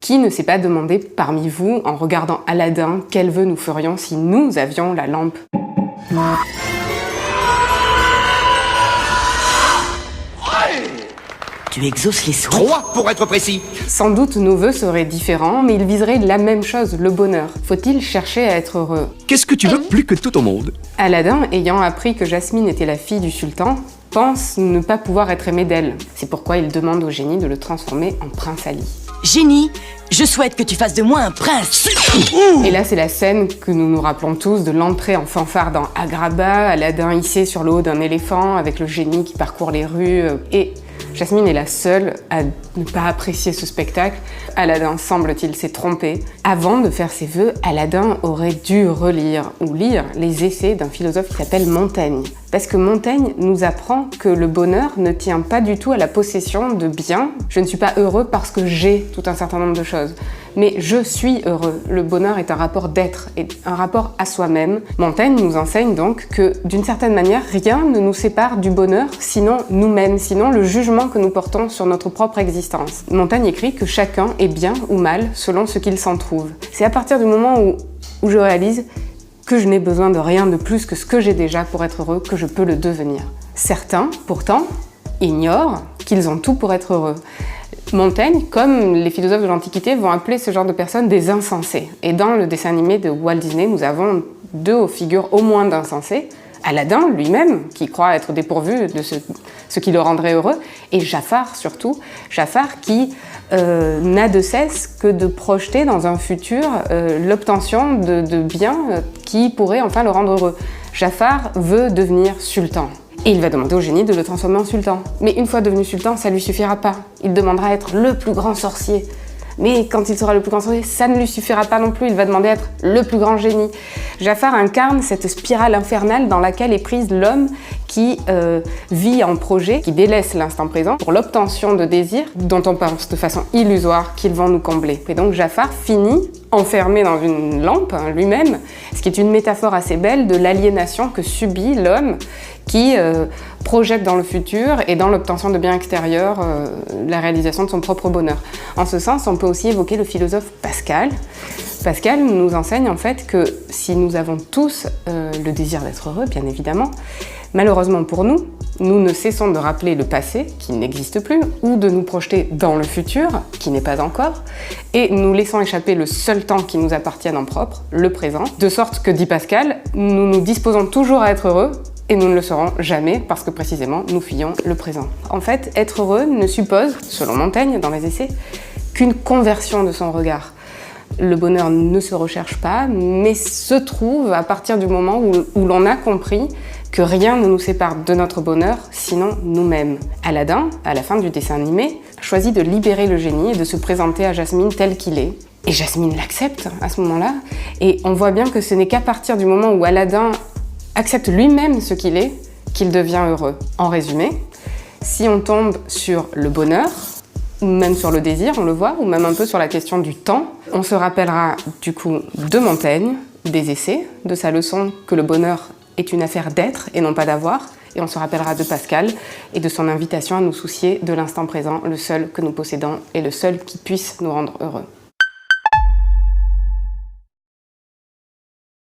Qui ne s'est pas demandé parmi vous, en regardant Aladdin, quel vœu nous ferions si nous avions la lampe? Tu exauces les souhaits. 3 pour être précis. Sans doute nos vœux seraient différents, mais ils viseraient la même chose, le bonheur. Faut-il chercher à être heureux? Qu'est-ce que tu veux plus que tout au monde? Aladdin, ayant appris que Jasmine était la fille du sultan, pense ne pas pouvoir être aimé d'elle. C'est pourquoi il demande au génie de le transformer en prince Ali. Génie, je souhaite que tu fasses de moi un prince. Et là, c'est la scène que nous nous rappelons tous de l'entrée en fanfare dans Agrabah, Aladdin hissé sur le haut d'un éléphant, avec le génie qui parcourt les rues, et Jasmine est la seule à ne pas apprécier ce spectacle. Aladdin, semble-t-il, s'est trompé. Avant de faire ses vœux, Aladdin aurait dû relire ou lire les essais d'un philosophe qui s'appelle Montaigne. Parce que Montaigne nous apprend que le bonheur ne tient pas du tout à la possession de biens. Je ne suis pas heureux parce que j'ai tout un certain nombre de choses. Mais je suis heureux. Le bonheur est un rapport d'être, et un rapport à soi-même. Montaigne nous enseigne donc que, d'une certaine manière, rien ne nous sépare du bonheur, sinon nous-mêmes, sinon le jugement que nous portons sur notre propre existence. Montaigne écrit que chacun est bien ou mal selon ce qu'il s'en trouve. C'est à partir du moment où je réalise que je n'ai besoin de rien de plus que ce que j'ai déjà pour être heureux, que je peux le devenir. Certains, pourtant, ignorent qu'ils ont tout pour être heureux. Montaigne, comme les philosophes de l'Antiquité, vont appeler ce genre de personnes des insensés. Et dans le dessin animé de Walt Disney, nous avons deux figures au moins d'insensés. Aladdin lui-même, qui croit être dépourvu de ce qui le rendrait heureux, et Jafar surtout. Jafar qui n'a de cesse que de projeter dans un futur l'obtention de biens qui pourraient enfin le rendre heureux. Jafar veut devenir sultan. Et il va demander au génie de le transformer en sultan. Mais une fois devenu sultan, ça ne lui suffira pas. Il demandera à être le plus grand sorcier. Mais quand il sera le plus grand sorcier, ça ne lui suffira pas non plus. Il va demander à être le plus grand génie. Jafar incarne cette spirale infernale dans laquelle est prise l'homme qui vit en projet, qui délaisse l'instant présent pour l'obtention de désirs dont on pense de façon illusoire qu'ils vont nous combler. Et donc Jafar finit enfermé dans une lampe lui-même, ce qui est une métaphore assez belle de l'aliénation que subit l'homme qui projette dans le futur et dans l'obtention de biens extérieurs la réalisation de son propre bonheur. En ce sens, on peut aussi évoquer le philosophe Pascal. Pascal nous enseigne en fait que si nous avons tous le désir d'être heureux, bien évidemment, malheureusement pour nous, nous ne cessons de rappeler le passé, qui n'existe plus, ou de nous projeter dans le futur, qui n'est pas encore, et nous laissons échapper le seul temps qui nous appartienne en propre, le présent, de sorte que, dit Pascal, nous nous disposons toujours à être heureux, et nous ne le serons jamais parce que précisément nous fuyons le présent. En fait, être heureux ne suppose, selon Montaigne dans les essais, qu'une conversion de son regard. Le bonheur ne se recherche pas, mais se trouve à partir du moment où l'on a compris que rien ne nous sépare de notre bonheur, sinon nous-mêmes. Aladdin, à la fin du dessin animé, choisit de libérer le génie et de se présenter à Jasmine tel qu'il est. Et Jasmine l'accepte à ce moment-là, et on voit bien que ce n'est qu'à partir du moment où Aladdin accepte lui-même ce qu'il est, qu'il devient heureux. En résumé, si on tombe sur le bonheur, ou même sur le désir, on le voit, ou même un peu sur la question du temps, on se rappellera du coup de Montaigne, des essais, de sa leçon que le bonheur est une affaire d'être et non pas d'avoir, et on se rappellera de Pascal et de son invitation à nous soucier de l'instant présent, le seul que nous possédons et le seul qui puisse nous rendre heureux.